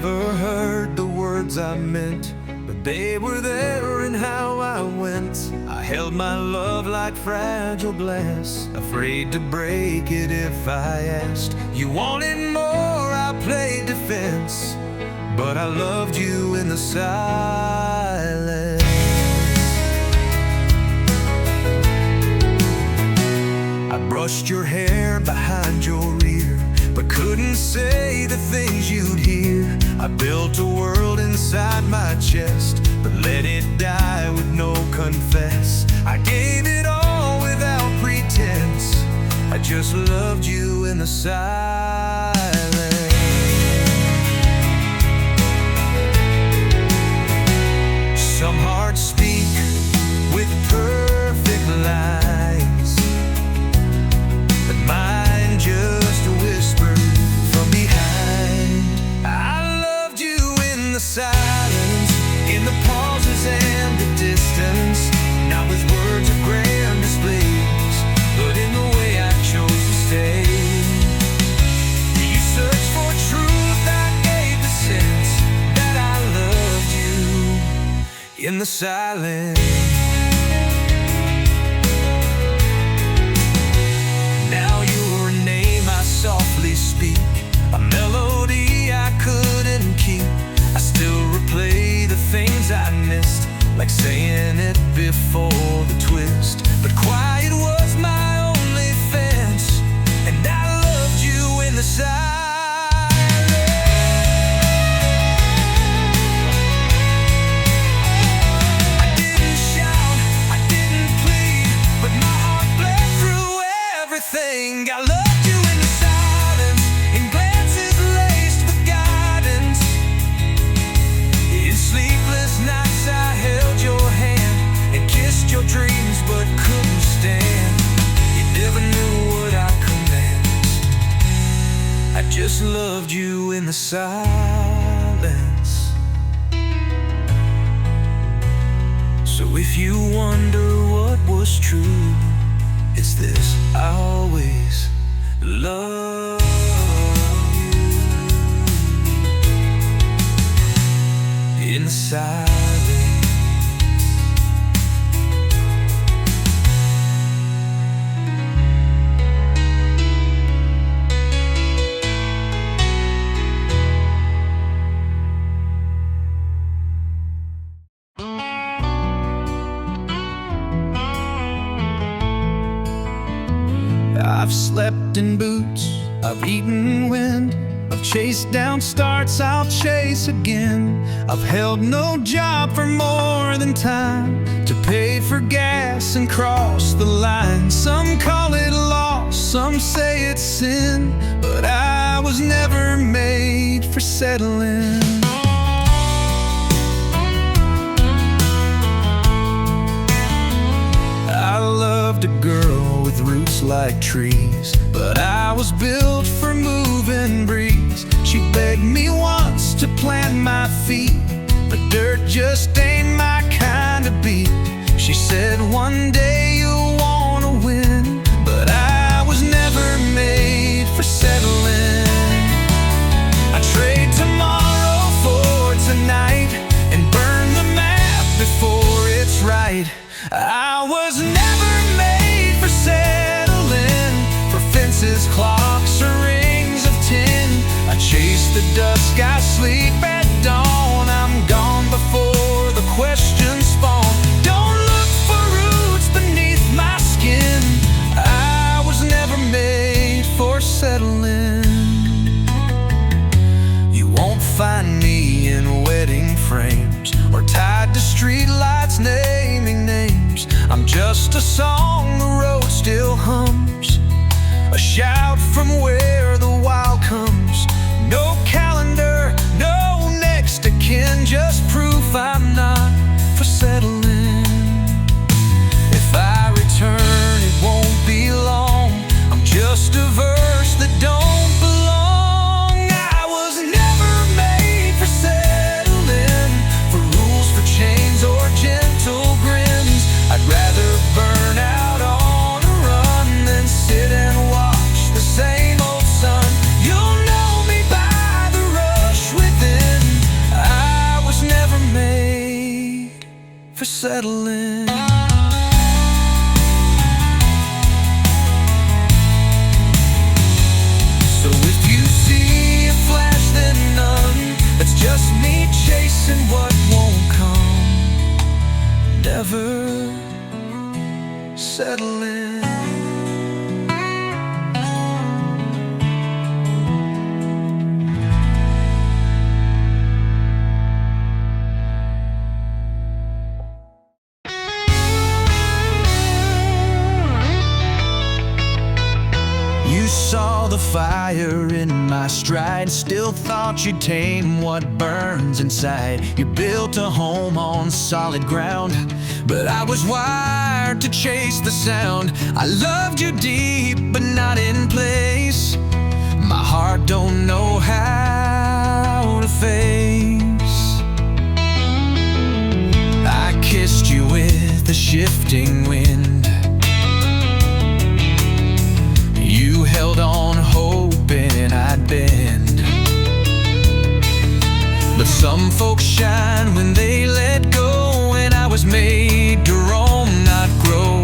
never heard the words I meant, but they were there in how I went. I held my love like fragile glass, afraid to break it if I asked. You wanted more, I played defense, but I loved you in the silence. I brushed your hair behind your ear, but couldn't say the things you'd hear. I built a world inside my chest, but let it die with no confess. I gave it all without pretense, I just loved you in the silence. Some hearts speak with perfect lines, but mine just a whisper from behind. I loved you in the silence, in the pauses and the distance, not with words of grand displays, but in the way I chose to stay. You searched for truth, I gave the sense that I loved you in the silence. Softly speak, a melody I couldn't keep. I still replay the things I missed, like saying it before the twist. But quiet was my only fence, and I loved you in the silence. I didn't shout, I didn't plead, but my heart bled through everything. I loved you in the silence, in glances laced with guidance. In sleepless nights I held your hand and kissed your dreams but couldn't stand. You never knew what I command, I just loved you in the silence. So if you wonder what was true, it's this: I always love you in the silence. I've slept in boots, I've eaten wind, I've chased down starts, I'll chase again. I've held no job for more than time to pay for gas and cross the line. Some call it loss, some say it's sin, but I was never made for settling. I loved a girl with roots like trees, but I was built for moving breeze. She begged me once to plant my feet, but dirt just ain't my kind of beat. She said one day you'll wanna win, but I was never made for settling. I trade tomorrow for tonight and burn the map before it's right. I was never made for settling for fences, clocks, or rings of tin. I chase the dusk, I sleep at dawn. I'm gone before the questions spawn. Don't look for roots beneath never settling. You saw the fire in my stride, still thought you'd tame what burns inside. You built a home on solid ground, but I was wired to chase the sound. I loved you deep, but not in place. My heart don't know how to face. I kissed you with a shifting wind. You held on hoping I'd bend. But some folks shine when they let go, and I was made to roam, not grow.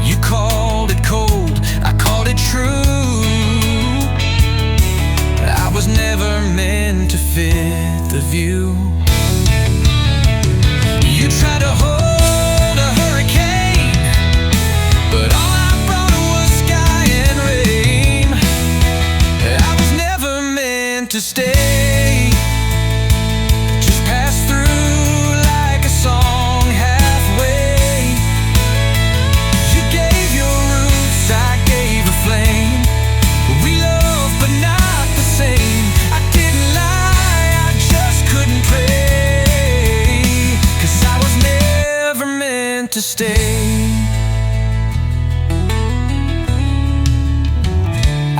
You called it cold, I called it true. I was never meant to fit the view. You tried to hold a hurricane, but all I brought was sky and rain. I was never meant to stay, just pass through like a song halfway. You gave your roots, I gave a flame. We loved but not the same. I didn't lie, I just couldn't pray, 'cause I was never meant to stay.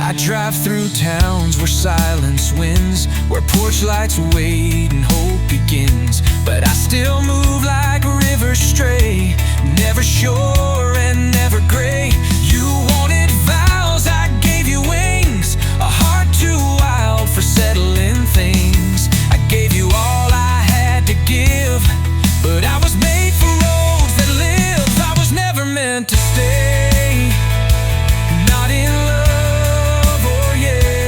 I drive through towns where silence wins, where porch lights wait and hope begins. But I still move like rivers stray, never sure and never gray. You wanted vows, I gave you wings, a heart too wild for settling things. I gave you all I had to give, but I was made for roads that live. I was never meant to stay, not in love or yesterday.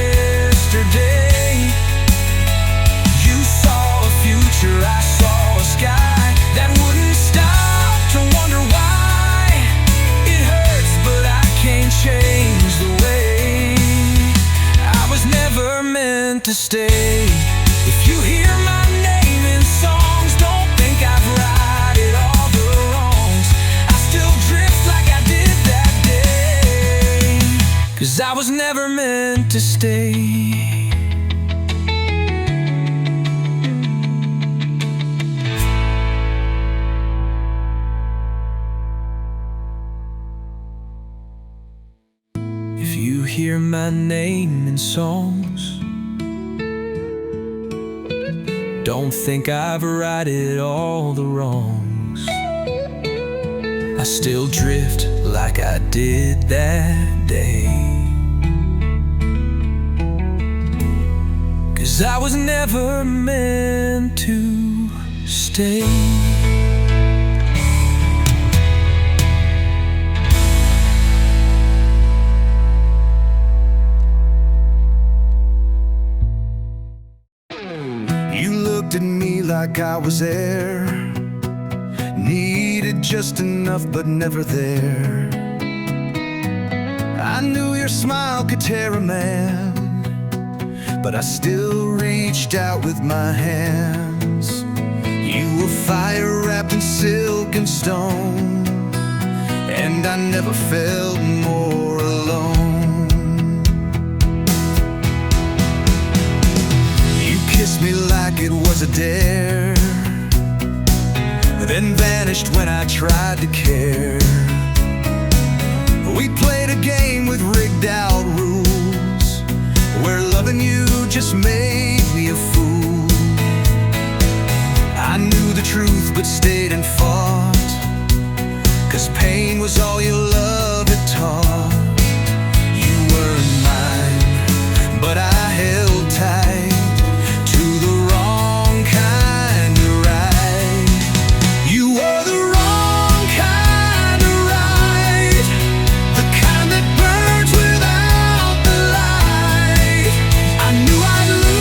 You saw a future, I saw a sky that wouldn't stop to wonder why. It hurts, but I can't change the way. I was never meant to stay. If you hear my name in songs, don't think I've righted all the wrongs. I still drift like I did that day, 'cause I was never meant to stay. If you hear my name in songs, don't think I've righted all the wrongs. I still drift like I did that day, 'cause I was never meant to stay. You looked at me like I was air, needed just enough but never there. I knew your smile could tear a man, but I still reached out with my hands. You were fire wrapped in silk and stone, and I never felt more alone. You kissed me like it was a dare, then vanished when I tried to care. We played a game with rigged out rules, where loving you just made me a fool. I knew the truth but stayed and fought, 'cause pain was all your love had taught. You weren't mine, but I held tight to the wrong kind of right. You were the wrong kind of right, the kind that burns without the light. I knew I'd lose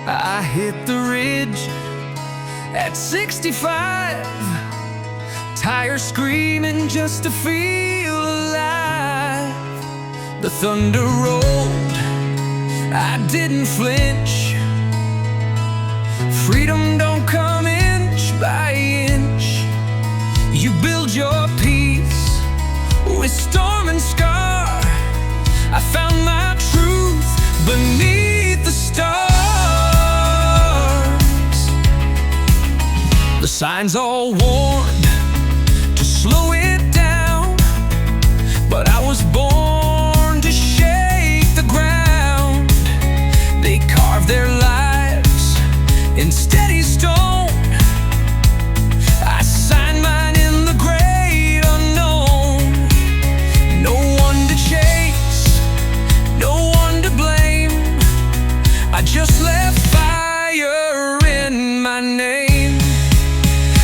I hit the ridge at 65, tires screaming just to feel alive. The thunder rolled, I didn't flinch. Freedom don't come inch by inch. You build your peace with storm and scar. I found my truth beneath the stars. The signs all warned to slow it down, but I was born to shake the ground. They carved their lives in steady stone. I signed mine in the great unknown. No one to chase, no one to blame. I just left fire in my name.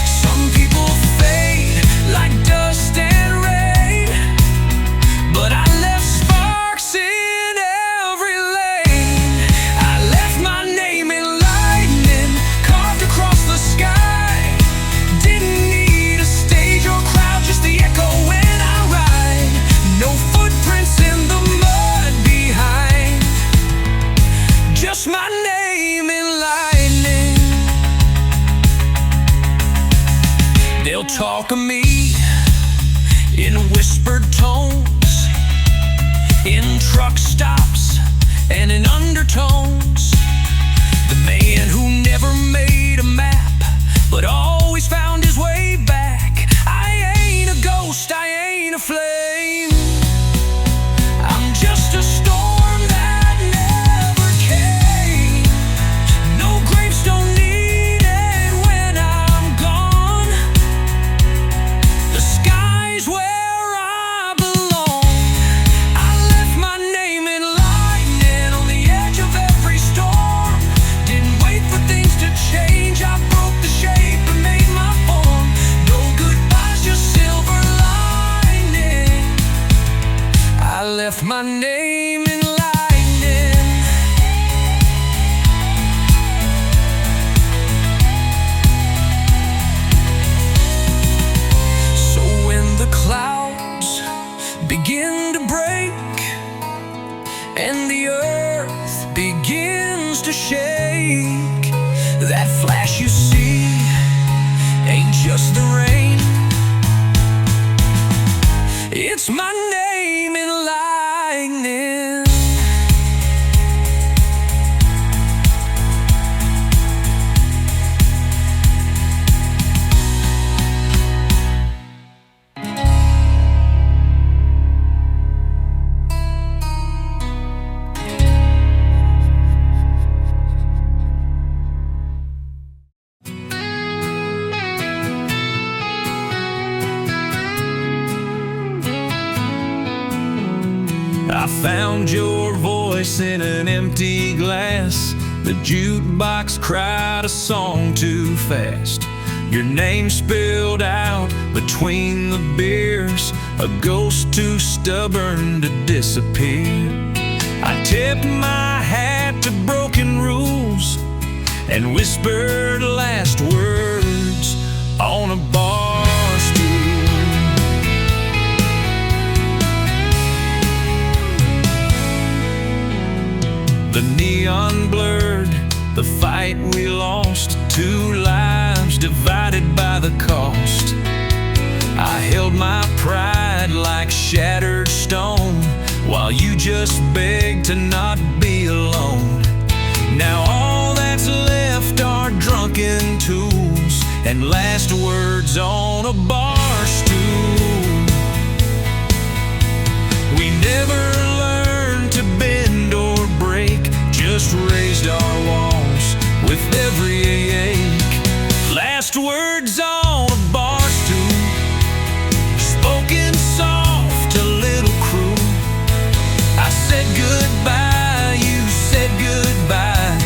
Some people fade like dust and rain, but I left sparks in every lane. I left my name in lightning carved across the sky. Didn't need a stage or crowd, just the echo when I ride. No footprints in the mud behind, just my name in lightning. They'll talk of me in whispered tones, in truck stops and in undertones. The man who never made a map, but always found his way back. I ain't a ghost, I ain't a flame. I'm just a storm that never came. No gravestone needed when I'm gone. The sky's where I belong. I left my name in lightning on the edge of every storm. Didn't wait for things to change, I broke the shape and made my form. No goodbyes, just silver lining. I left my name in lightning. So when the clouds begin to break and the earth begins to shake, that flash you see ain't just the rain. It's my name in lightning. I found your voice in an empty glass. The jukebox cried a song too fast. Your name spilled out between the beers, a ghost too stubborn to disappear. I tipped my hat to broken rules and whispered last words on a bar stool. The neon blurred the fight we lost, 2 lives divided by the cost. I held my pride like shattered stone, while you just begged to not be alone. Now all that's left are drunken tools and last words on a bar stool. We never learned to bend or break, just raised our walls with every ache. Last words on a bar stool, spoken soft, a little cruel. I said goodbye, you said goodbye,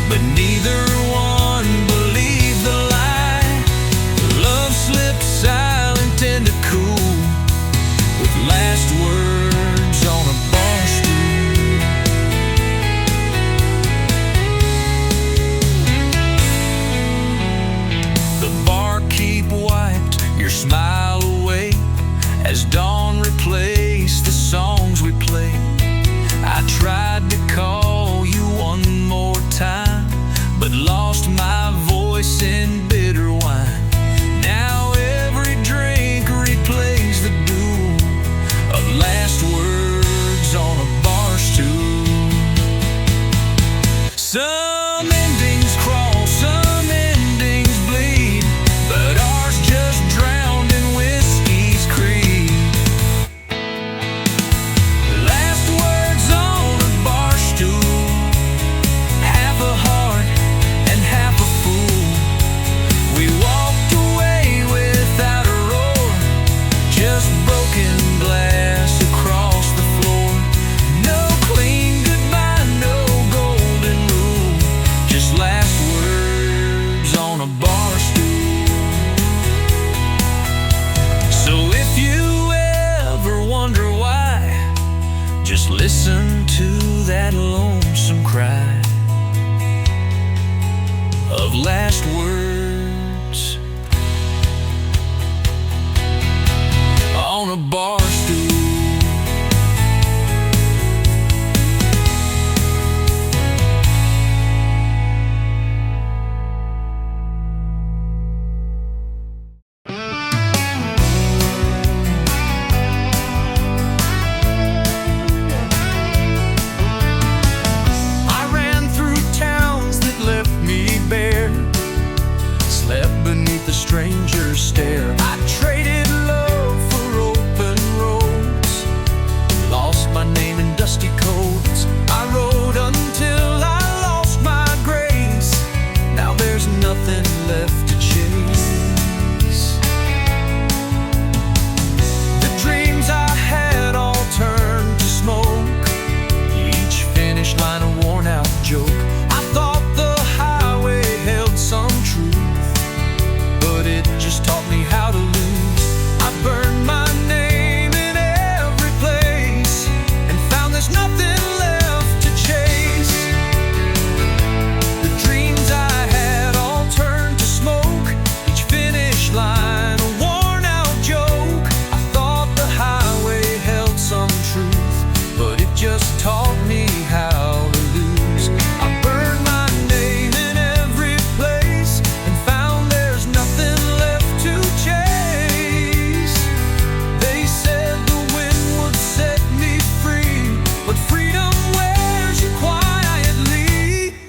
but neither one believed the lie. Love slipped silent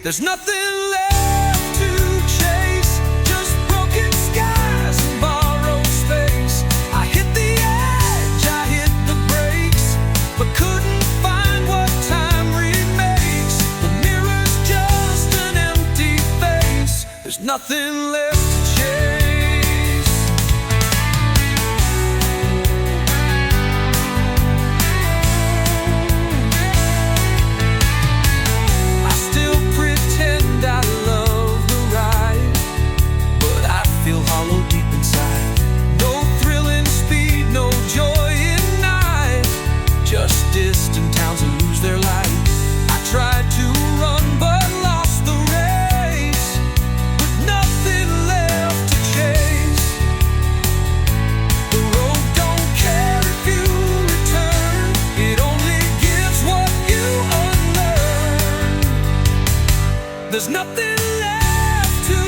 There's nothing left to chase, just broken skies and borrowed space. I hit the edge, I hit the brakes, but couldn't find what time remakes. The mirror's just an empty face. There's nothing left to chase. I still pretend I love the ride, but I feel hollow deep inside. No thrill in speed, no joy in night, just distant towns that lose their light. I tried to run but lost the race, with nothing left to chase. The road don't care if you return, it only gives what you unlearn. There's nothing left to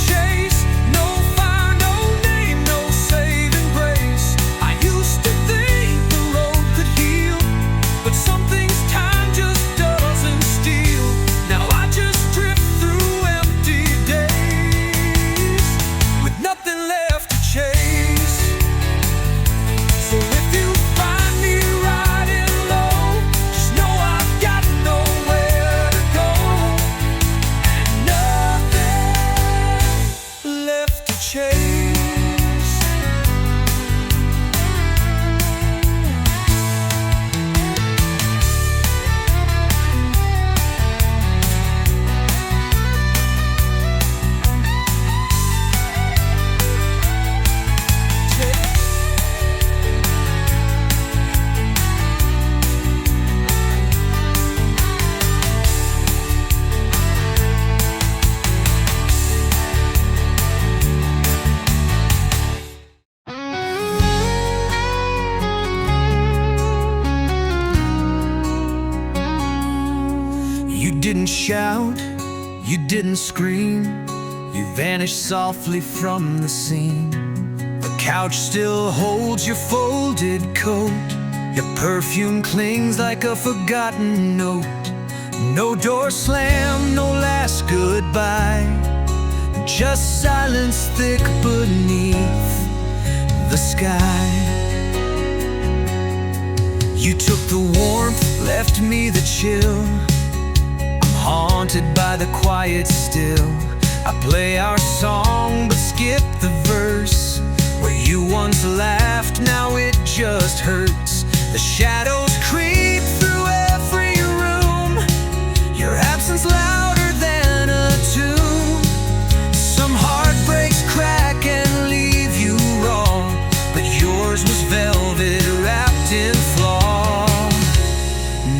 chase, no fire, no name, no saving grace. I used to think the road could heal, but some things time just doesn't steal. Now I just drift through empty days, with nothing left to chase. So if you find me riding low, just know I've got nowhere to go, and nothing left to chase. You didn't shout, you didn't scream, you vanished softly from the scene. The couch still holds your folded coat, your perfume clings like a forgotten note. No door slammed, no last goodbye, just silence thick beneath the sky. You took the warmth, left me the chill, haunted by the quiet still. I play our song but skip the verse. Where you once laughed, now it just hurts. The shadows creep through every room, your absence louder than a tune. Some heartbreaks crack and leave you raw, but yours was velvet wrapped in flaw.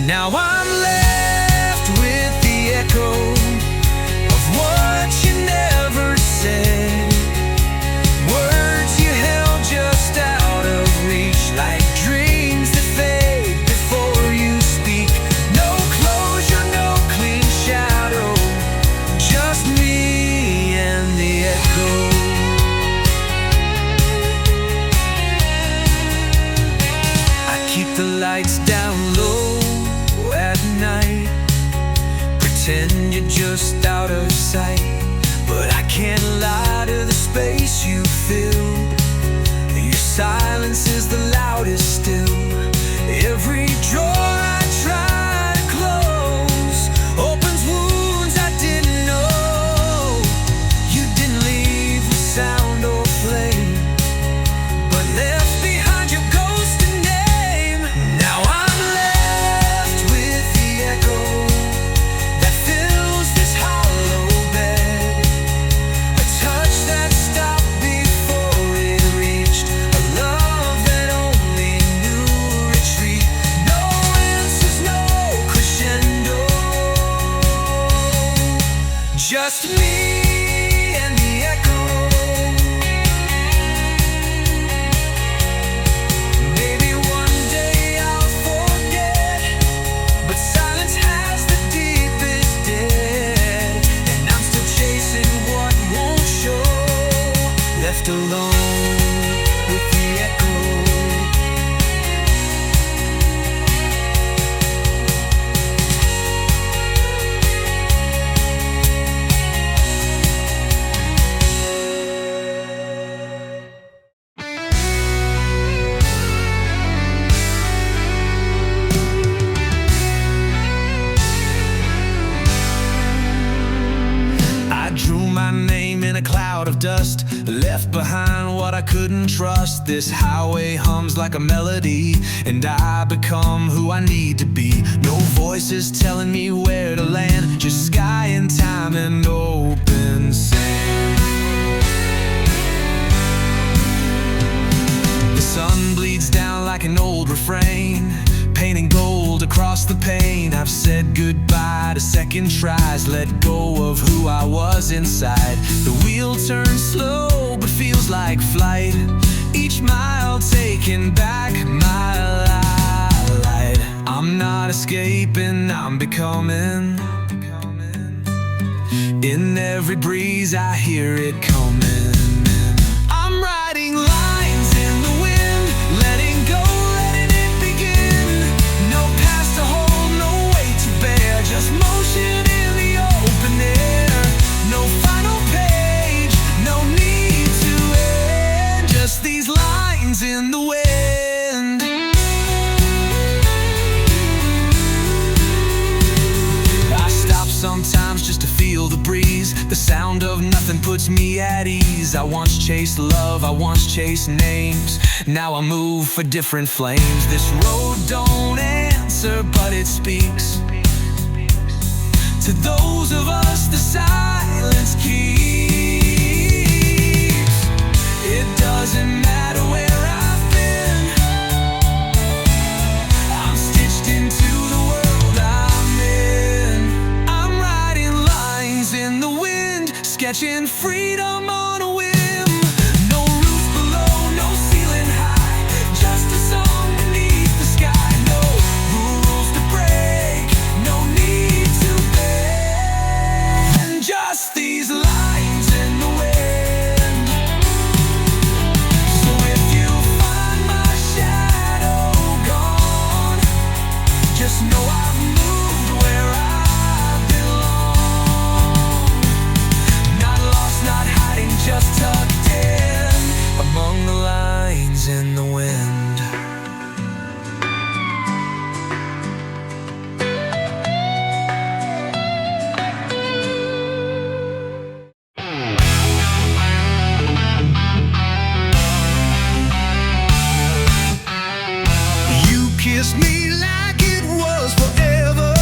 Now I'm left with the echo of what you never said, words you held just out of reach, like dreams that fade before you speak. No closure, no clean shadow, just me and the echo. I keep the lights down low at night, pretend you're just out of sight, but I can't lie to the space you filled. Your silence is the loudest still. Every drawer I try to close opens wounds I didn't know. You didn't leave with sound or flame, but left behind your ghost and name. Now I'm left with the echo that fills this hollow bed, a touch that stopped before it reached, a love that only knew retreat. No answers, no crescendo, just me and the echo. Maybe one day I'll forget, but silence has the deepest dead, and I'm still chasing what won't show, left alone with the echo. cloud of dust, left behind what I couldn't trust. This highway hums like a melody, and I become who I need to be. No voices telling me where to land, just sky and time and open sand. The sun bleeds down like an old refrain, painting gold across the pane. I've said goodbye to second tries, let go of who I was inside. The wheel turns slow but feels like flight, each mile taking back my light. I'm not escaping, I'm becoming. In every breeze I hear it coming. I'm writing lines in the wind, letting go, letting it begin. No past to hold, no weight to bear, just motion in the open air. No final page, no need to end, just these lines in the wind. I stop sometimes just to feel the breeze. The sound of nothing puts me at ease. I once chased love, I once chased names. Now I move for different flames. This road don't answer, but it speaks. To those of us the silence keeps. It doesn't matter where I've been, I'm stitched into the world I'm in. I'm writing lines in the wind, sketching freedom on a whim. No roof below, no ceiling high, just a song beneath the sky. No rules to break, no need to bend, just these lines in the wind. So if you find my shadow gone, just know I've moved where I belong. Not lost, not hiding, just tucked in among the lines in the wind. You kissed me like it was forever,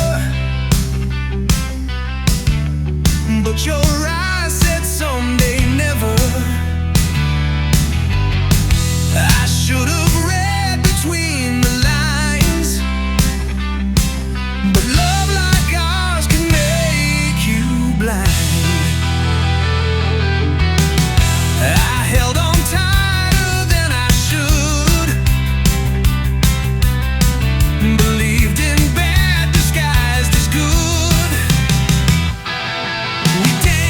but your eyes said someday never. I should have read between the lines, but love like ours can make you blind. I held on tighter than I should, believed in bad disguised as good. We danced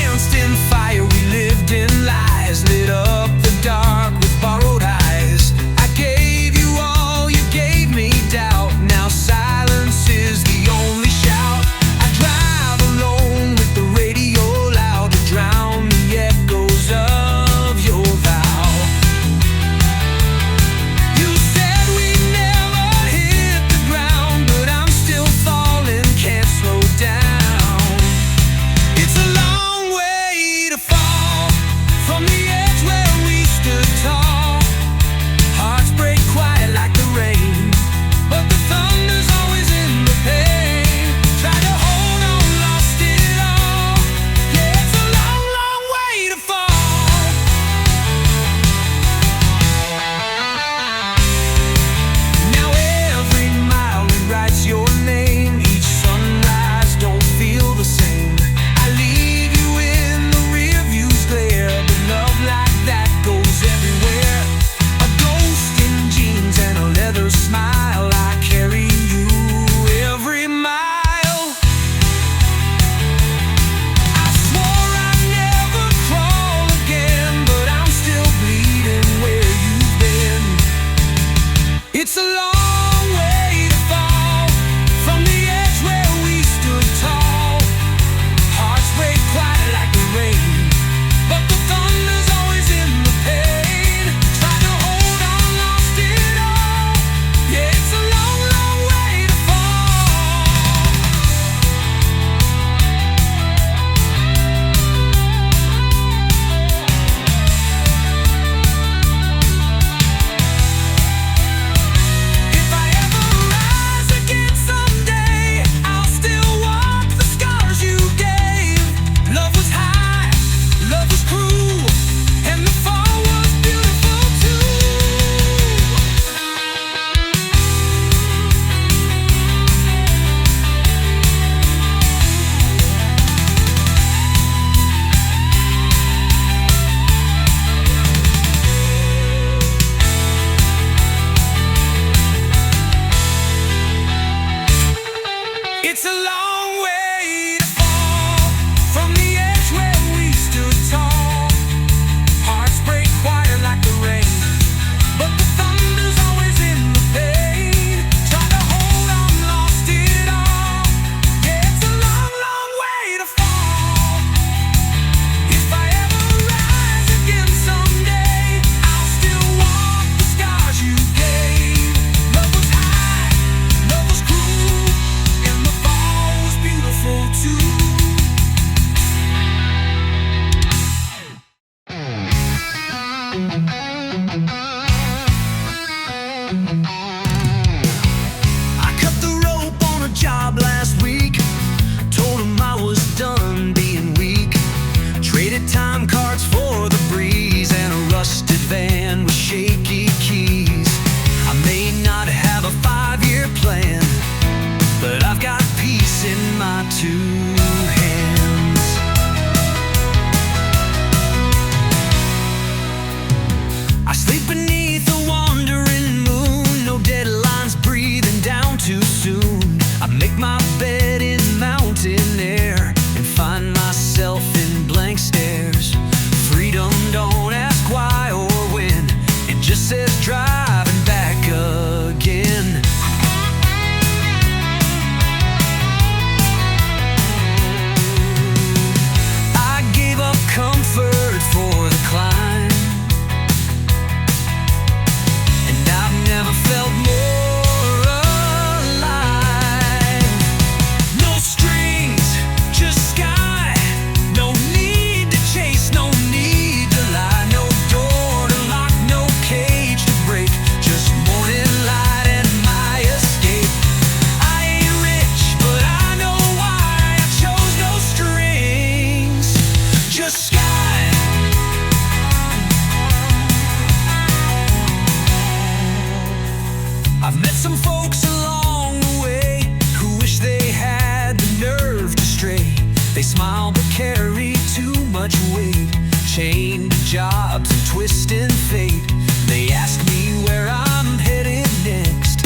chained to jobs and twisting fate. They ask me where I'm headed next.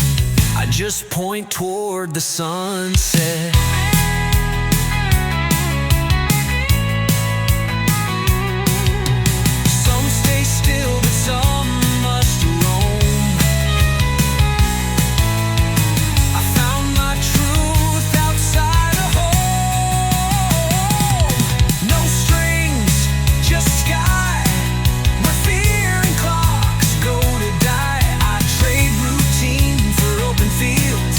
I just point toward the sunset. Some stay still, but some must roam. I found my truth outside of home. No strings, just sky, where fear and clocks go to die. I trade routine for open fields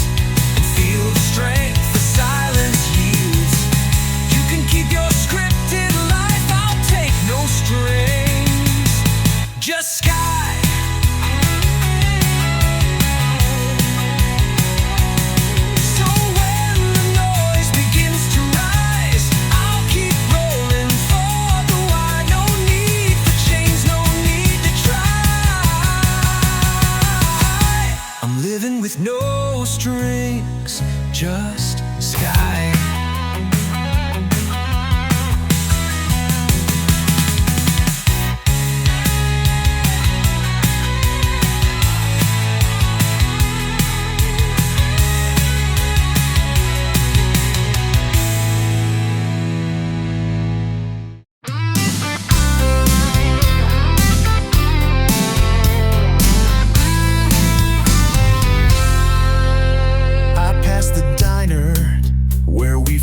and feel the strength the silence yields. You can keep your scripted life, I'll take no strings, just sky. So when the noise begins to rise, I'll keep rolling for the why. No need for chains, no need to try. I'm living with no strings, just sky.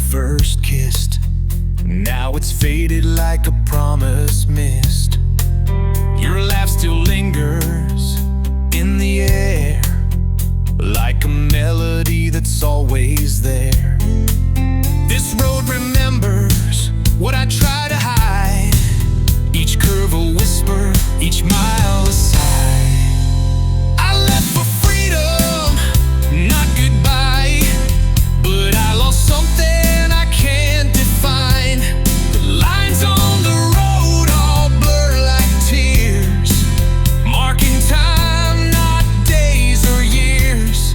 First kissed, now it's faded like a promise missed. Your laugh still lingers in the air, like a melody that's always there. This road remembers what I try to hide, each curve a whisper, each mile a sigh. I left for freedom, not goodbye, but I lost something can't define. The lines on the road all blur like tears, marking time, not days or years.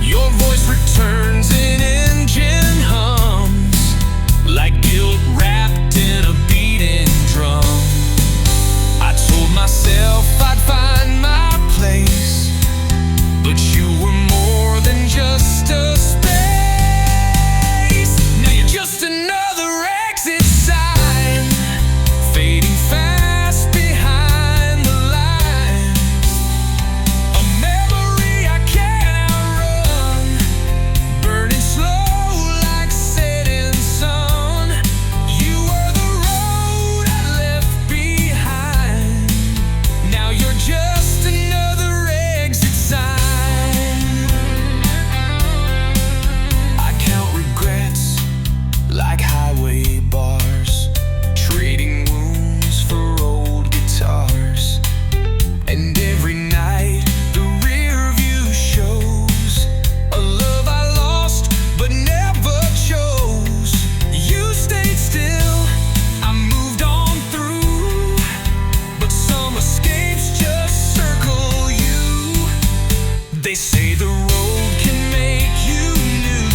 Your voice returns in engine hums, like guilt wrapped in a beating drum. I told myself I'd find my place, but you were more than just a space. Just another exit sign, fading fast behind the lines. A memory I can't outrun, burning slow like setting sun. You were the road I left behind, now you're just another exit sign. I count regrets like highway bars, trading wounds for old guitars. And every night the rear view shows a love I lost but never chose. You stayed still, I moved on through, but some escapes just circle you. They say the road can make you new,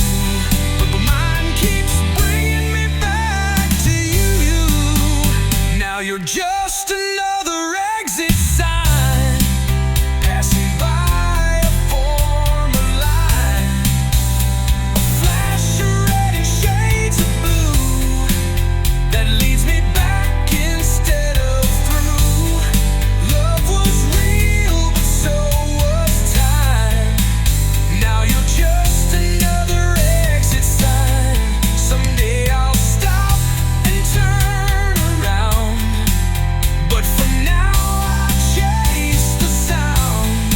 but mine keeps bringing me back to you. Now you're just another exit sign, passing by a former line. A flash of red and shades of blue that leads me back instead of through. Love was real, but so was time. Now you're just another exit sign. Someday I'll stop and turn around, but for now I chase the sound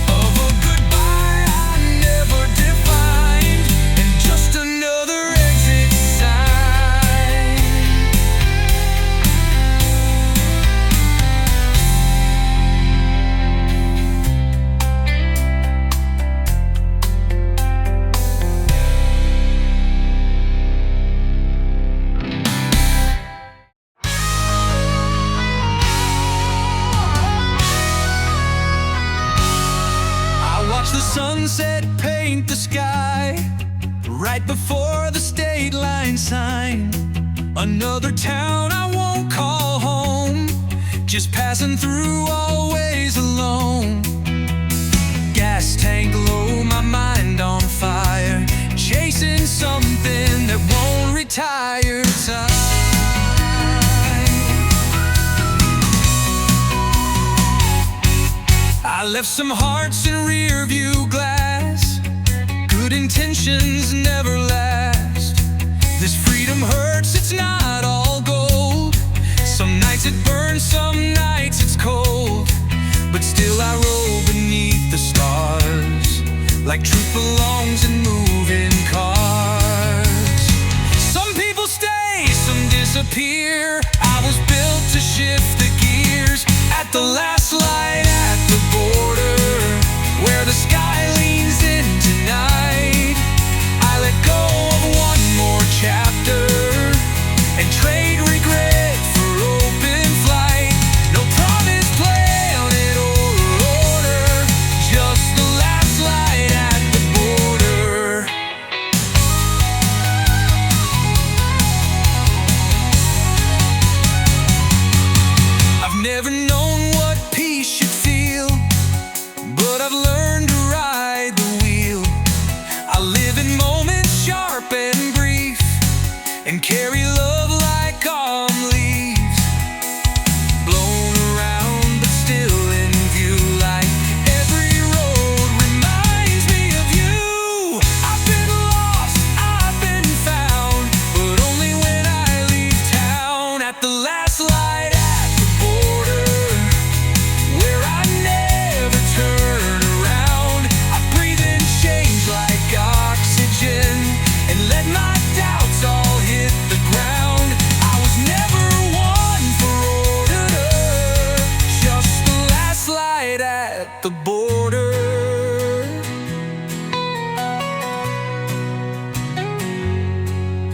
of a goodbye I never defined, and just another exit sign. I watch the sunset paint the sky right before the state line sign. Another town I won't call home. just passing through, always alone. Gas tank low, my mind on fire, chasing something that won't retire. I left some hearts in rear view glass. Good intentions never last. This freedom hurts, it's not all gold. Some nights it burns, some nights it's cold. But still I roll beneath the stars, like truth belongs in moving cars. Some people stay, some disappear. I was built to shift the gears. At the last light at the border, where the sky leans in tonight, I let go of one more chapter and trade regret for open flight. No promised planet or order, just the last light at the border. I've never known what peace should feel, but I've learned to ride the wheel. I live in moments sharp and brief, and carry love like calm leaves, blown around but still in view. Like every road reminds me of you. I've been lost, I've been found, but only when I leave town. At the last light at the border, where I never turn around, I breathe in change like oxygen, and let my doubts all hit the ground. I was never one for order, just the last light at the border.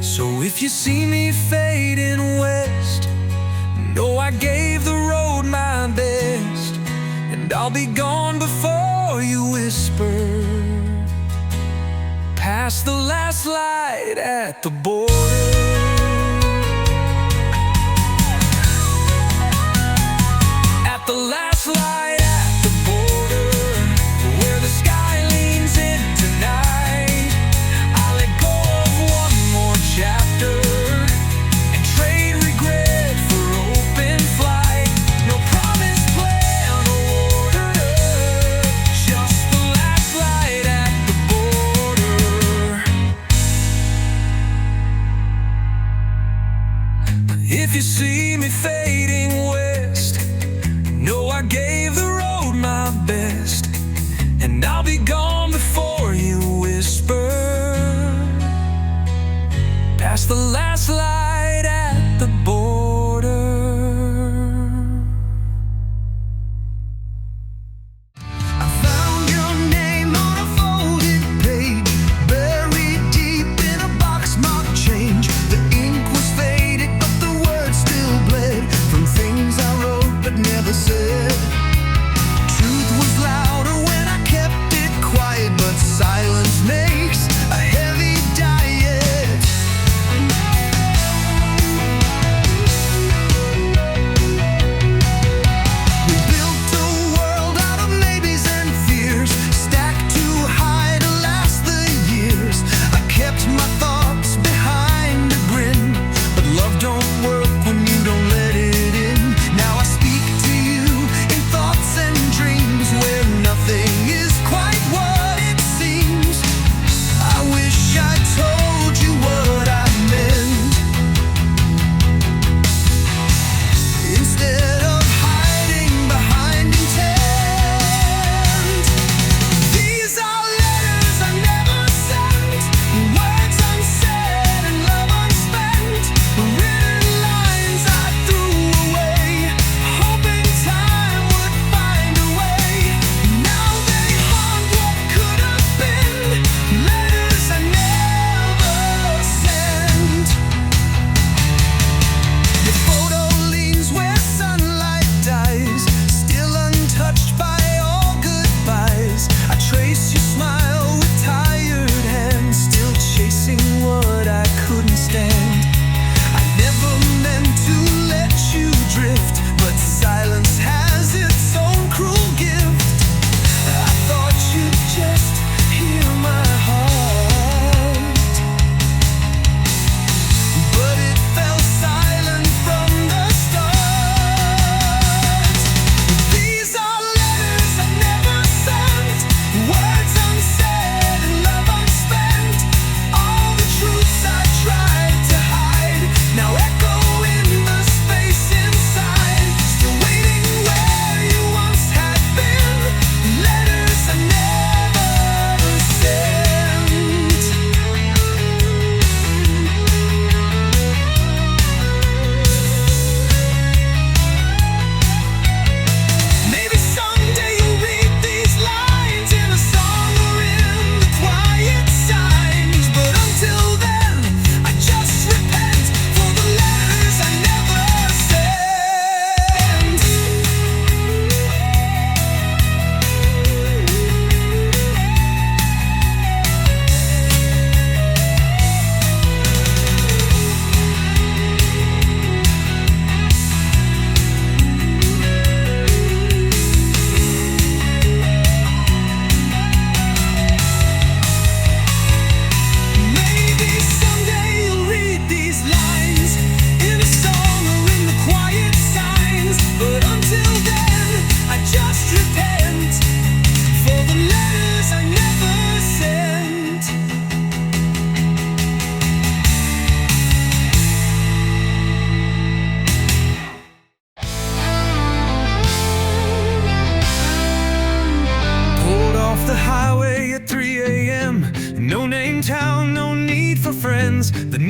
So if you see me fading west, know I gave the road my best, and I'll be gone before you whisper, past the last light at the border. At the last light at the border, where the sky leans in tonight, I let go of one more chapter and trade regret for open flight. No promised plan or order, just the last light at the border. If you see me fading west, know I gave the road my best, and I'll be gone before you whisper, past the last light at the border. I found your name on a folded page, buried deep in a box marked change. The ink was faded, but the words still bled from things I wrote but never said. Truth was louder when I kept it quiet, but silence makes a heavy diet.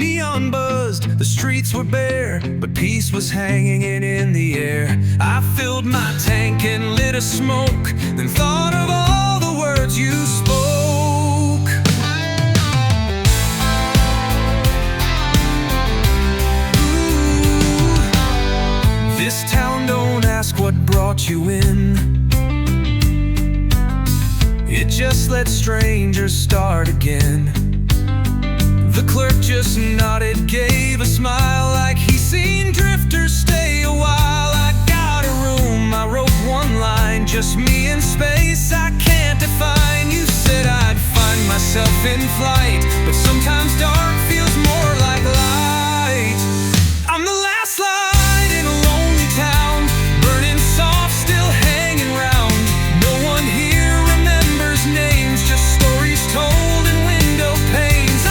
neon buzzed, the streets were bare, but peace was hanging in the air. I filled my tank and lit a smoke, then thought of all the words you spoke. Ooh, this town don't ask what brought you in. It just lets strangers start again. The clerk just nodded, gave a smile like he seen drifters stay a while. I got a room, I wrote one line, just me in space I can't define. You said I'd find myself in flight, but sometimes dark feels more like light. I'm the last light in a lonely town, burning soft, still hanging round. No one here remembers names, just stories told in window panes.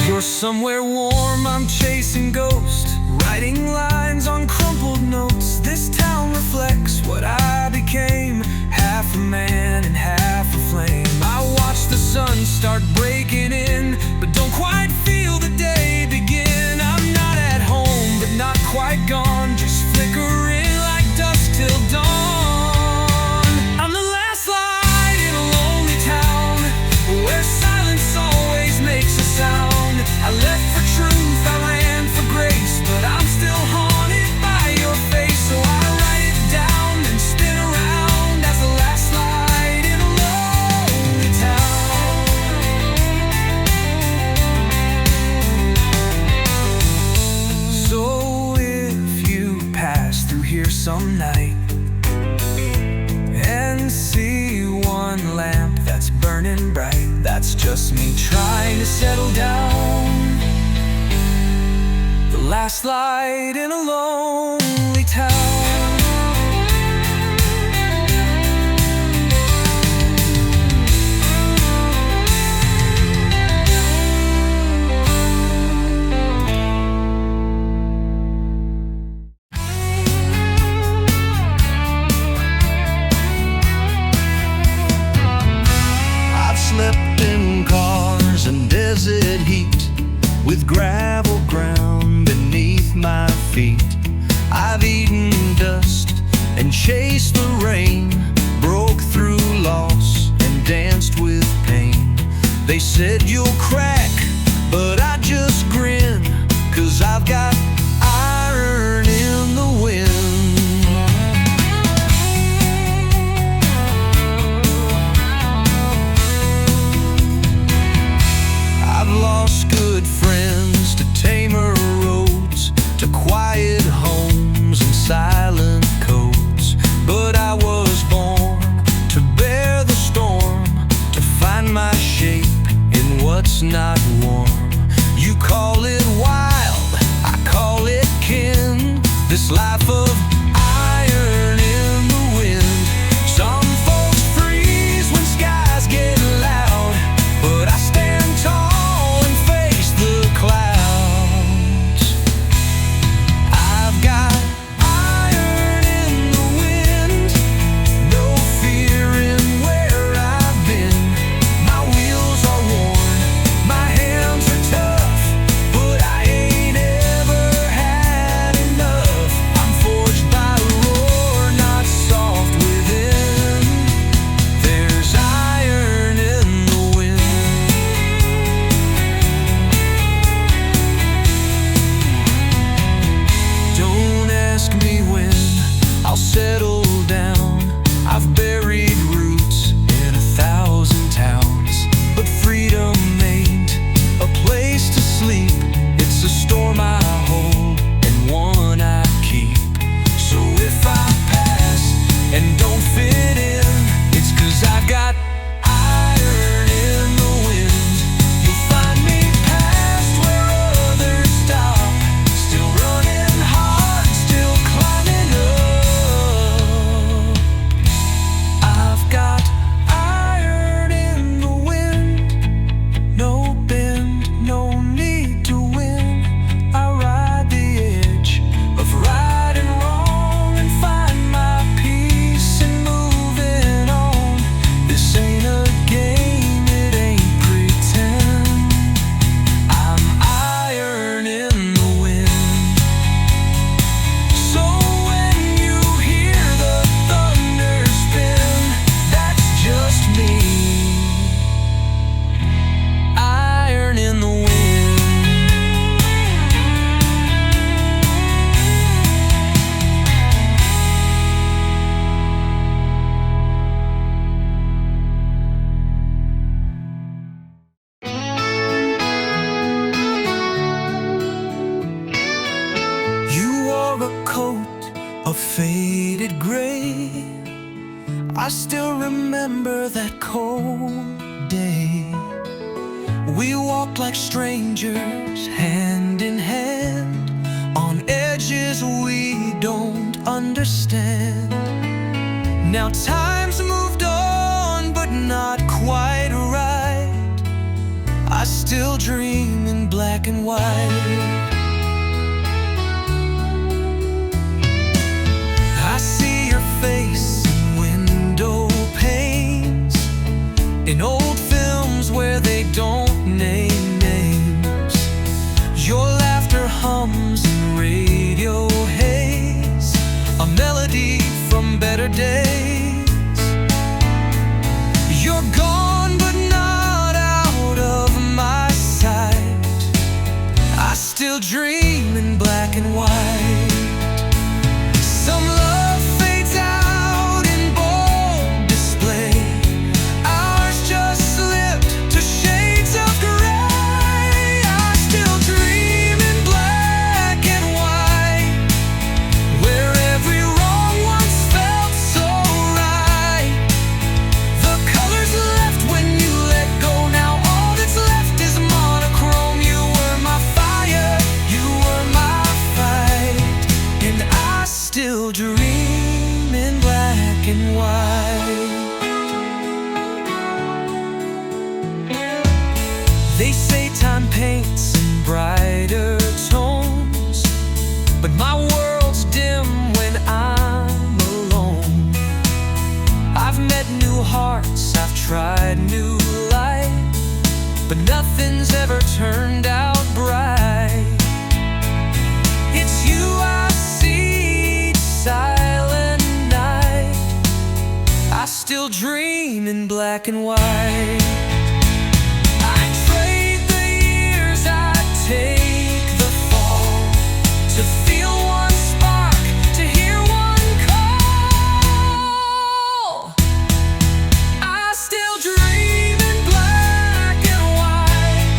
You're somewhere warm, I'm chasing ghosts, writing lines on crumpled notes. This town reflects what I became, half a man and half a flame. I watch the sun start breaking in, but don't quite feel the day begin. I'm not at home, but not quite gone, just flickering like dusk till dawn. I'm the last light in a lonely town, where silence always makes a sound. I left for truth, I ran for grace, but I'm still haunted by your face. So I write it down and spin around as the last light in a lonely town. So if you pass through here some night and see one lamp that's burning bright, that's just me trying to settle down. The last light in a lonely town. Slept in cars and desert heat, with gravel ground beneath my feet. I've eaten dust and chased the rain, broke through loss and danced with pain. They said you'll crack, but I just grin, 'cause I've got iron in the wind. Lost good friends to tamer roads, to quiet homes and silent codes. But I was born to bear the storm, to find my shape in what's not warm. You call it wild, I call it kin, this life of iron in the wind. Some folks freeze when skies get loud, but I stand tall clouds. I've got iron in the wind, no fear in where I've been. My wheels are worn, my hands are tough, but I ain't ever had enough. I'm forged by roar, not soft within. There's iron in the wind. I'll settle down. I've buried roots in 1,000 towns, but freedom ain't a place to sleep. It's a storm I hold and one I keep. So if I pass and don't fit in, it's 'cause I've got iron in the wind. You'll find me past where others stop, still running hard, still climbing up. gray. I still remember that cold day. We walked like strangers, hand in hand, on edges we don't understand. Now time's moved on, but not quite right. I still dream in black and white. I see your face in window panes, in old films where they don't name names. Your laughter hums in radio haze, a melody from better days. You're gone but not out of my sight. I still dream in black and white. Some love fades out in bold display. Ours just slipped to shades of gray. I still dream in black and white, where every wrong once felt so right. The colors left when you let go, now all that's left is monochrome. You were my fire, you were my fight, and I still dream in black and white. They say time paints in brighter tones, but my world's dim when I'm alone. I've met new hearts, I've tried new light, but nothing's ever turned out bright. It's you I see each silent night. I still dream in black and white. I trade the years, I take the fall, to feel one spark, to hear one call. I still dream in black and white.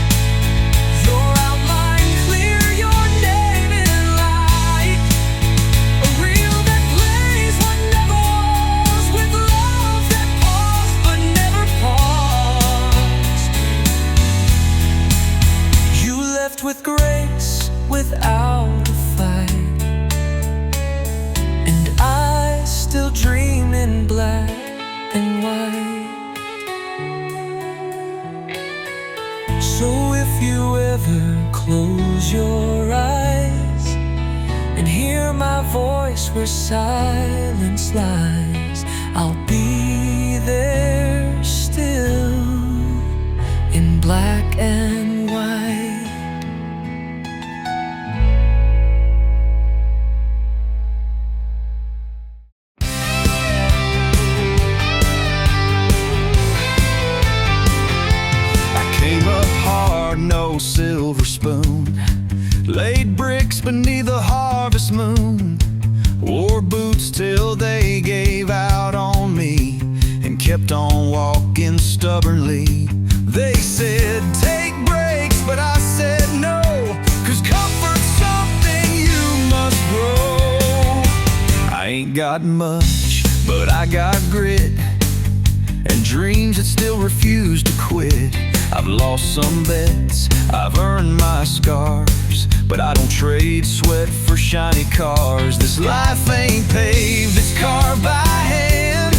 Your outline clear, your name in light. A reel that plays what never was, with love that paused but never paused. You left with grace, without a fight, and I still dream in black and white. So if you ever close your eyes and hear my voice where silence lies, I'll be there still in black and white. I came up hard, no silver spoon, laid bricks beneath the harvest moon, wore boots till they gave out on me, and kept on walking stubbornly. They said take breaks, but I said no, 'cause comfort's something you must grow. I ain't got much, but I got grit, and dreams that still refuse to quit. I've lost some bets, I've earned my scars, but I don't trade sweat for shiny cars. This life ain't paved, it's carved by hand,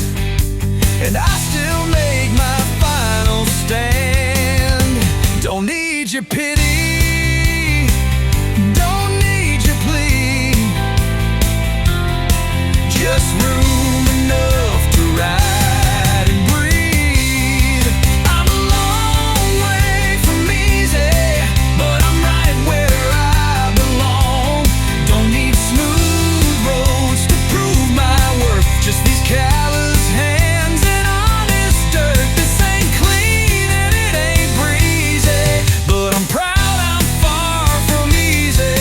and I still make my final stand. Don't need your pity, don't need your plea, just room enough to ride and breathe. I'm a long way from easy, but I'm right where I belong. Don't need smooth roads to prove my worth, just these callous hands and honest dirt. This ain't clean and it ain't breezy, but I'm proud I'm far from easy.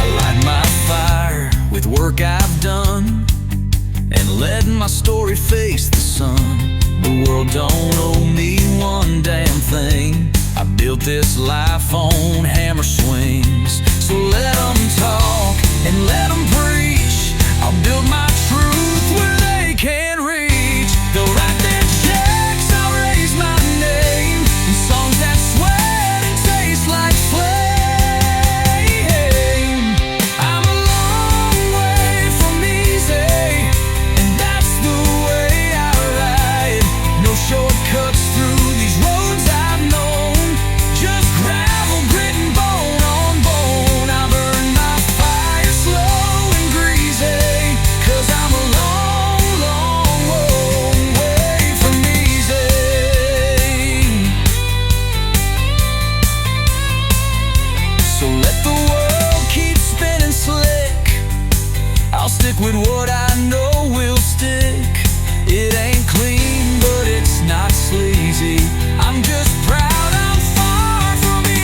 I light my fire with work I've done, and let my story face the sun. The world don't owe me one damn thing. I built this life on hand. stick with what I know will stick. It ain't clean, but it's not sleazy. I'm just proud I'm far from easy.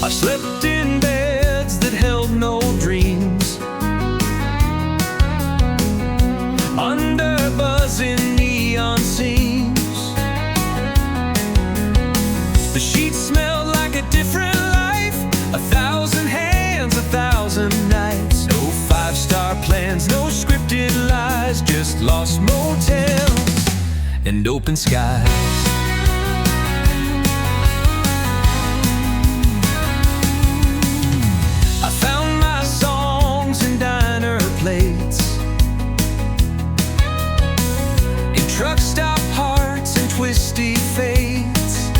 I slept in beds that held no dreams, under buzzing neon scenes. The sheets smelled like a different life, 1,000 hands, 1,000 nights. No five-star plans, no scripted lies, just lost motels and open skies. Truck stop hearts and twisty fates.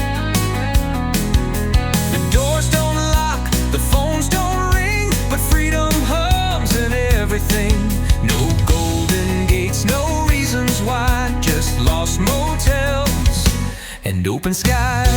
The doors don't lock, the phones don't ring, but freedom hums and everything. No golden gates, no reasons why, just lost motels and open skies.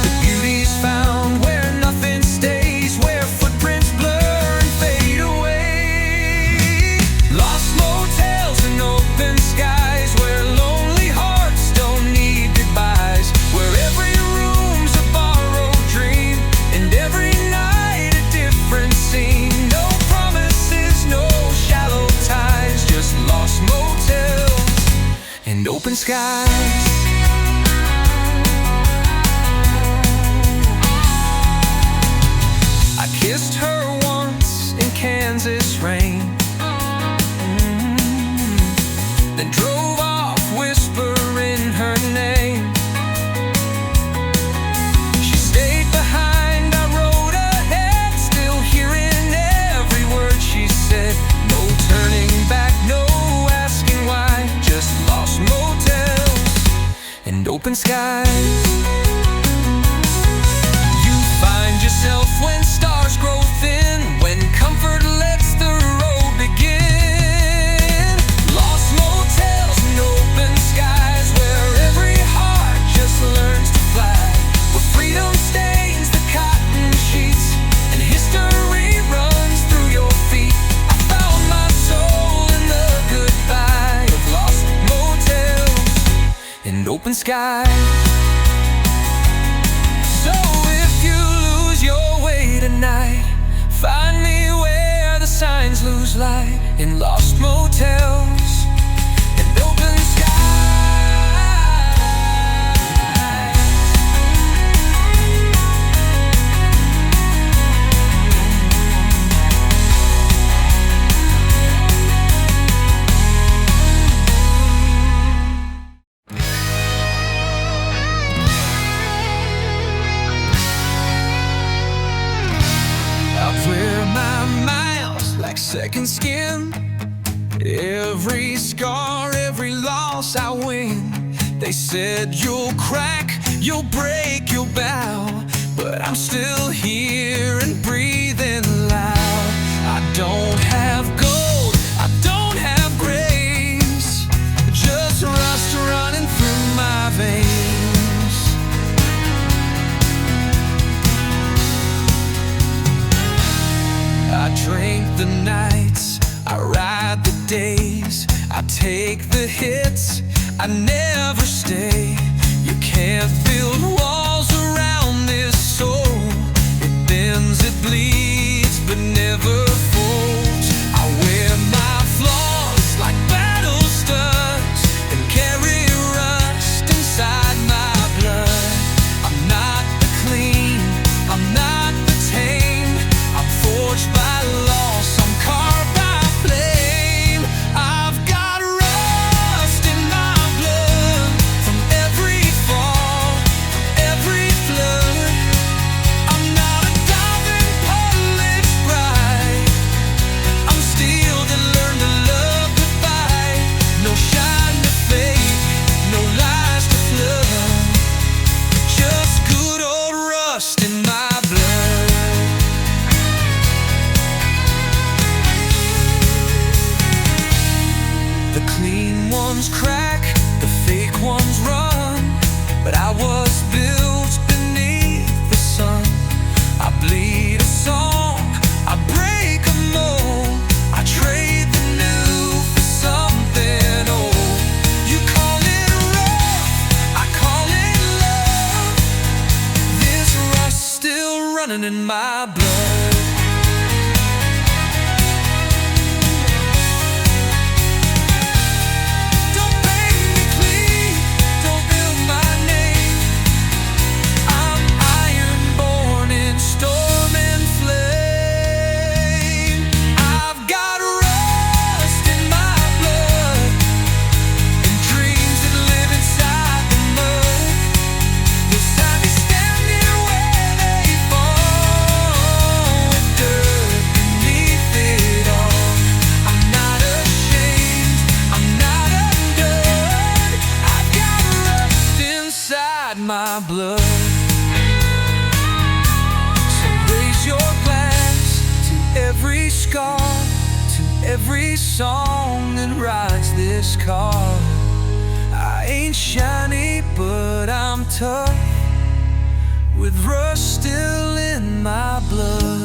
The beauty's found where nothing stays, where footprints blur and fade away. Lost motels and open skies, where lonely hearts don't need goodbyes, where every room's a borrowed dream and every night a different scene. No promises, no shallow ties, just lost motels and open skies. I kissed her once in Kansas rain, then drove off whispering her name. She stayed behind, I rode ahead, still hearing every word she said. No turning back, no asking why, just lost motels and open skies. You find yourself when stars grow thin, when comfort lets the road begin. Lost motels and open skies, where every heart just learns to fly, where freedom stains the cotton sheets and history runs through your feet. I found my soul in the goodbye of lost motels and open skies. So if you lose your way tonight, find me where the signs lose light, in lost motels and open second skin. Every scar, every loss I win. They said you'll crack, you'll break, you'll bow, but I'm still here and breathing loud. I don't have gold, I don't have grace, just rust running through my veins. I drink the nights, I ride the days, I take the hits, I never stay. You can't build walls around this soul. It bends, it bleeds, but never folds. I wear my flaws like battle studs and carry rust inside my blood. I'm not the clean, I'm not the tame, I'm forged by loss, I'm carved running in my blood. Don't beg me please, don't build my name. I'm iron born in storm and flame. I've got rust in my blood and dreams that live inside the mud. Beside me standing where they fall, with dirt beneath it all. I'm not ashamed, I'm not undone. I've got rust inside my blood. So raise your glass to every scar, to every song that rides this car. I ain't shiny, but I'm tough, with rust still in my blood.